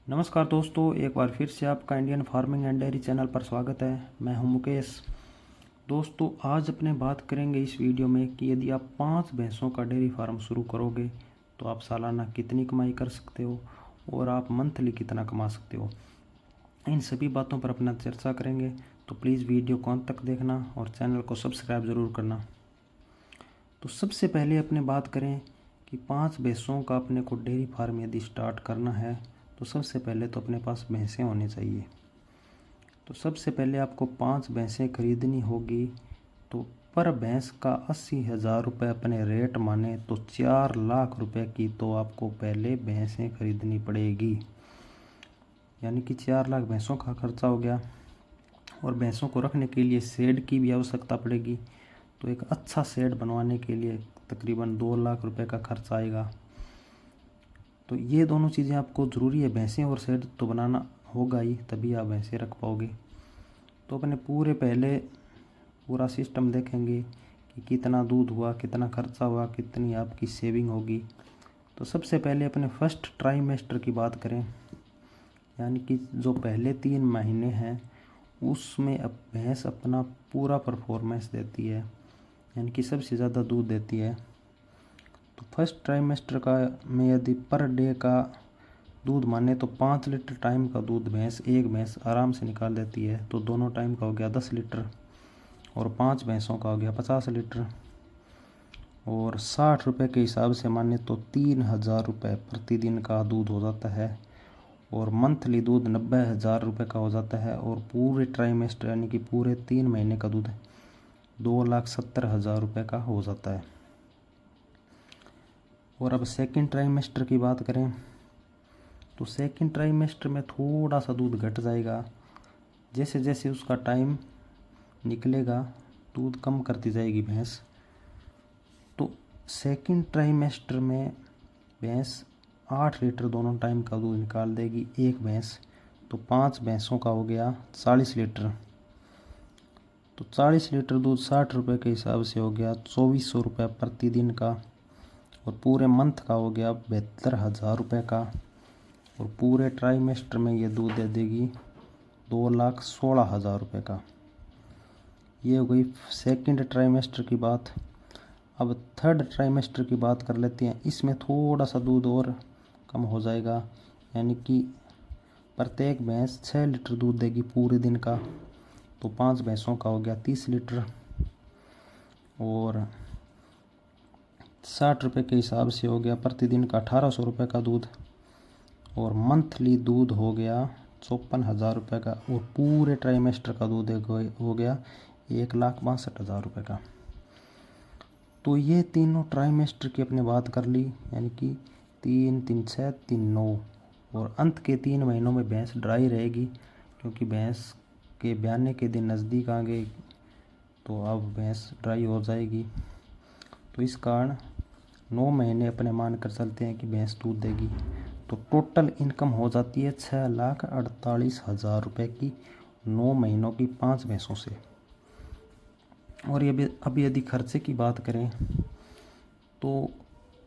नमस्कार दोस्तों, एक बार फिर से आपका Indian farming and dairy channel पर स्वागत है। मैं हूं मुकेश। दोस्तों, आज अपने बात करेंगे इस वीडियो में कि यदि आप 5 भैंसों का डेयरी फार्म शुरू करोगे तो आप सालाना कितनी कमाई कर सकते हो और आप मंथली कितना कमा सकते हो। इन सभी बातों पर अपना चर्चा करेंगे, तो प्लीज़ वीडियो को अंत तक देखना और चैनल को सब्सक्राइब ज़रूर करना। तो सबसे पहले अपने बात करें कि 5 भैंसों का अपने को डेयरी फार्म यदि स्टार्ट करना है तो सबसे पहले तो अपने पास भैंसें होनी चाहिए। तो सबसे पहले आपको 5 भैंसें खरीदनी होगी। तो पर भैंस का 80,000 रुपये अपने रेट माने तो 4 लाख रुपए की तो आपको पहले भैंसें खरीदनी पड़ेगी। यानी कि 4 लाख भैंसों का खर्चा हो गया। और भैंसों को रखने के लिए शेड की भी आवश्यकता पड़ेगी। तो एक अच्छा शेड बनवाने के लिए तकरीबन 2 लाख रुपए का खर्च आएगा। तो ये दोनों चीज़ें आपको ज़रूरी है, भैंसें और शेड तो बनाना होगा ही, तभी आप भैंसें रख पाओगे। तो अपने पहले पूरा सिस्टम देखेंगे कि कितना दूध हुआ, कितना खर्चा हुआ, कितनी आपकी सेविंग होगी। तो सबसे पहले अपने फर्स्ट ट्राइमेस्टर की बात करें, यानी कि जो पहले 3 महीने हैं उसमें अब भैंस अपना पूरा परफॉर्मेंस देती है, यानी कि सबसे ज़्यादा दूध देती है। तो फर्स्ट ट्राइमेस्टर का में यदि पर डे का दूध माने तो 5 लीटर टाइम का दूध एक भैंस आराम से निकाल देती है। तो दोनों टाइम का हो गया 10 लीटर और 5 भैंसों का हो गया 50 लीटर। और 60 रुपये के हिसाब से माने तो 3,000 रुपये प्रतिदिन का दूध हो जाता है। और मंथली दूध 90,000 रुपये का हो जाता है। और पूरे ट्राइमेस्टर यानी कि पूरे 3 महीने का दूध 2,70,000 रुपये का हो जाता है। और अब सेकंड ट्राइमेस्टर की बात करें तो सेकंड ट्राइमेस्टर में थोड़ा सा दूध घट जाएगा। जैसे जैसे उसका टाइम निकलेगा दूध कम करती जाएगी भैंस। तो सेकंड ट्राइमेस्टर में भैंस 8 लीटर दोनों टाइम का दूध निकाल देगी एक भैंस। तो 5 भैंसों का हो गया 40 लीटर। तो 40 लीटर दूध 60 रुपये के हिसाब से हो गया 2,400 रुपये प्रतिदिन का। और पूरे मंथ का हो गया 72,000 रुपये का। और पूरे ट्राइमेस्टर में ये दूध दे देगी 2,16,000 रुपये का। ये हो गई सेकंड ट्राइमेस्टर की बात। अब थर्ड ट्राइमेस्टर की बात कर लेते हैं। इसमें थोड़ा सा दूध और कम हो जाएगा, यानी कि प्रत्येक भैंस 6 लीटर दूध देगी पूरे दिन का। तो 5 भैंसों का हो गया 30 लीटर। और 60 रुपये के हिसाब से हो गया प्रतिदिन का 1,800 रुपये का दूध। और मंथली दूध हो गया 54,000 रुपये का। और पूरे ट्राइमेस्टर का दूध हो गया 1,62,000 रुपये का। तो ये तीनों ट्राइमेस्टर की अपने बात कर ली, यानी कि 3, 3, 6, 3, 9। और अंत के 3 महीनों में भैंस ड्राई रहेगी, क्योंकि भैंस के ब्याने के दिन नज़दीक आ गए तो अब भैंस ड्राई हो जाएगी। तो इस कारण 9 महीने अपने मान कर चलते हैं कि भैंस दूध देगी। तो टोटल इनकम हो जाती है 6,48,000 रुपये की 9 महीनों की 5 भैंसों से। और ये अभी यदि खर्चे की बात करें तो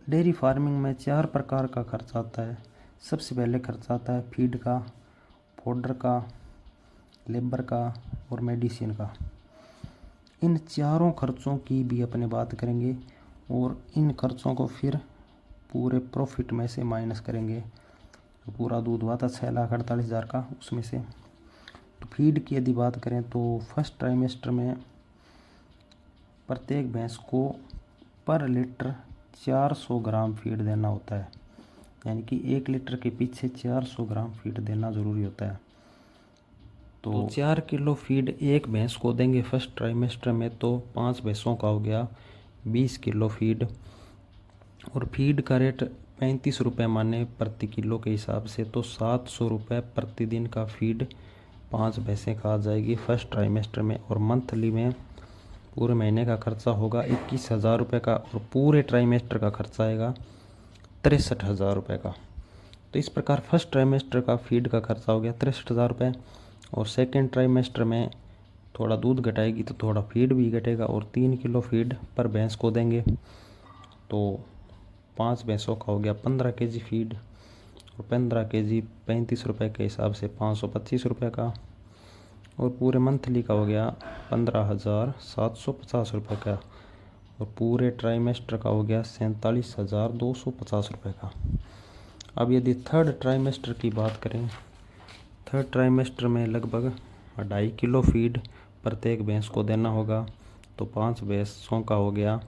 डेयरी फार्मिंग में 4 प्रकार का खर्च आता है। सबसे पहले खर्चा आता है फीड का, फोडर का, लेबर का और मेडिसिन का। इन चारों खर्चों की भी अपने बात करेंगे और इन खर्चों को फिर पूरे प्रॉफिट में से माइनस करेंगे। तो पूरा दूध हुआ था 6,48,000 का, उसमें से। तो फीड की यदि बात करें तो फर्स्ट ट्राइमेस्टर में प्रत्येक भैंस को पर लीटर 400 ग्राम फीड देना होता है, यानी कि 1 लीटर के पीछे 400 ग्राम फीड देना ज़रूरी होता है। तो 4 किलो फीड एक भैंस को देंगे फर्स्ट ट्राइमेस्टर में, तो 5 भैंसों का हो गया 20 किलो फीड। और फीड का रेट 35 रुपये माने प्रति किलो के हिसाब से, तो 700 रुपये प्रतिदिन का फीड 5 भैंसें खा जाएगी फर्स्ट ट्राइमेस्टर में। और मंथली में पूरे महीने का खर्चा होगा 21,000 रुपये का। और पूरे ट्राइमेस्टर का खर्चा आएगा 63,000 रुपये का। तो इस प्रकार फर्स्ट ट्राइमेस्टर का फीड का खर्चा हो गया 63,000 रुपये। और सेकेंड ट्राइमेस्टर में थोड़ा दूध घटाएगी तो थोड़ा फीड भी घटेगा, और 3 किलो फीड पर भैंस को देंगे। तो 5 भैंसों का हो गया 15 केजी फीड। और 15 केजी 35 रुपये के हिसाब से 525 रुपये का। और पूरे मंथली का हो गया 15,750 रुपये का। और पूरे ट्राइमेस्टर का हो गया 47,250 रुपये का। अब यदि थर्ड ट्राइमेस्टर की बात करें, थर्ड ट्राइमेस्टर में लगभग 2.5 किलो फीड प्रत्येक भैंस को देना होगा। तो 5 भैंसों का हो गया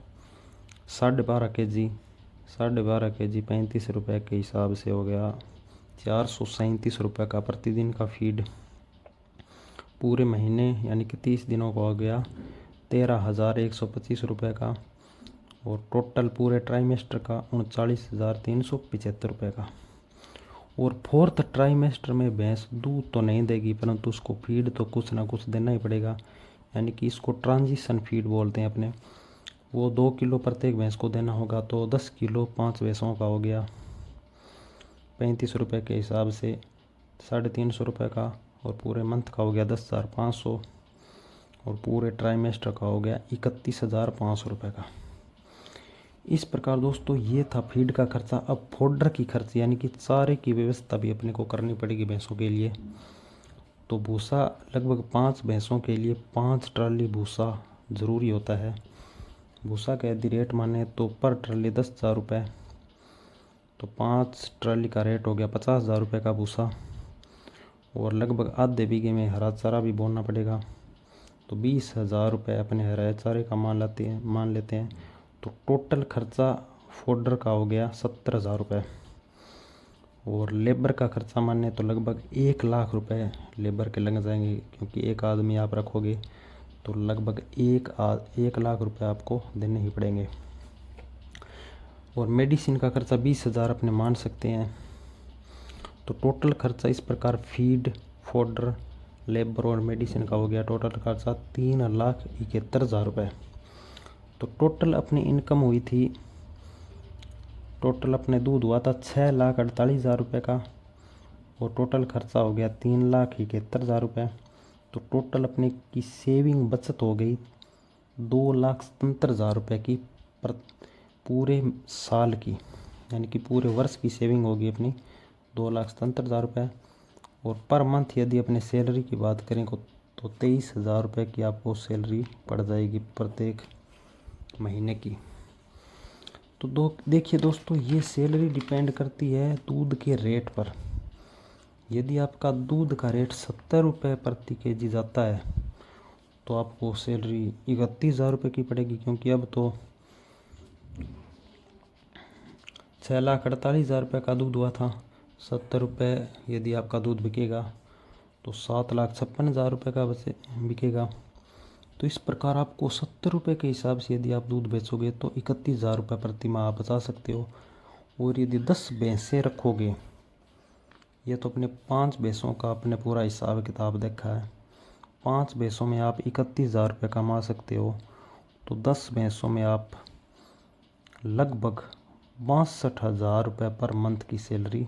12.5 केजी 35 रुपये के हिसाब से हो गया 437 रुपये का प्रतिदिन का फीड। पूरे महीने यानी कि 30 दिनों का हो गया 13,125 रुपये का। और टोटल पूरे ट्राइमेस्टर का 39,375 रुपये का। और फोर्थ ट्राइमेस्टर में भैंस दूध तो नहीं देगी, परंतु उसको फीड तो कुछ ना कुछ देना ही पड़ेगा, यानी कि इसको ट्रांजिशन फीड बोलते हैं अपने। वो 2 किलो प्रत्येक भैंस को देना होगा। तो 10 किलो 5 भैंसों का हो गया 35 रुपये के हिसाब से 350 रुपये का। और पूरे मंथ का हो गया 10,500। और पूरे ट्राइमेस्टर का हो गया 31,500 रुपये का। इस प्रकार दोस्तों ये था फीड का खर्चा। अब फोडर की खर्च यानी कि चारे की व्यवस्था भी अपने को करनी पड़ेगी भैंसों के लिए। तो भूसा लगभग 5 भैंसों के लिए 5 ट्राली भूसा ज़रूरी होता है। भूसा का यदि रेट माने तो पर ट्राली 10,000 रुपये। तो 5 ट्राली का रेट हो गया 50,000 रुपये का भूसा। और लगभग आधे बीघे में हरा चारा भी बोना पड़ेगा। तो 20,000 रुपये अपने हरे चारे का मान लेते हैं। तो टोटल खर्चा फोडर का हो गया 70,000 रुपये। और लेबर का खर्चा माने तो लगभग 1 लाख रुपए लेबर के लग जाएंगे, क्योंकि एक आदमी आप रखोगे तो लगभग 1 लाख रुपए आपको देने ही पड़ेंगे। और मेडिसिन का खर्चा 20,000 अपने मान सकते हैं। तो टोटल खर्चा इस प्रकार फीड, फोडर, लेबर और मेडिसिन का हो गया टोटल खर्चा 3,71,000 रुपये। तो टोटल अपनी इनकम हुई थी, टोटल अपने दूध हुआ था 6,48,000 रुपये का। और टोटल खर्चा हो गया 3,71,000 रुपये। तो टोटल अपने की सेविंग बचत हो गई 2,77,000 रुपये की पूरे साल की, यानी कि पूरे वर्ष की सेविंग होगी अपनी 2,77,000 रुपये। और पर मंथ यदि अपने सैलरी की बात करें तो 23,000 रुपये की आपको सैलरी पड़ जाएगी प्रत्येक महीने की। तो देखिए दोस्तों, ये सैलरी डिपेंड करती है दूध के रेट पर। यदि आपका दूध का रेट 70 रुपये प्रति केजी जाता है तो आपको सैलरी 31,000 रुपये की पड़ेगी, क्योंकि अब तो 6,48,000 रुपये का दूध हुआ था। 70 रुपये यदि आपका दूध बिकेगा तो 7,56,000 रुपये का बिकेगा। तो इस प्रकार आपको 70 रुपये के हिसाब से यदि आप दूध बेचोगे तो 31,000 रुपये प्रति माह आप बचा सकते हो। और यदि 10 भैंसें रखोगे, ये तो अपने 5 भैंसों का अपने पूरा हिसाब किताब देखा है, 5 भैंसों में आप 31,000 रुपये कमा सकते हो। तो 10 भैंसों में आप लगभग 62,000 रुपये पर मंथ की सैलरी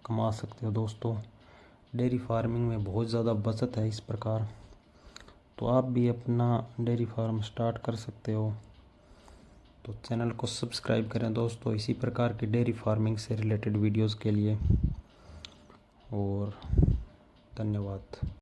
कमा सकते हो। दोस्तों डेयरी फार्मिंग में बहुत ज़्यादा बचत है इस प्रकार। तो आप भी अपना डेयरी फार्म स्टार्ट कर सकते हो। तो चैनल को सब्सक्राइब करें दोस्तों इसी प्रकार की डेयरी फार्मिंग से रिलेटेड वीडियोस के लिए। और धन्यवाद।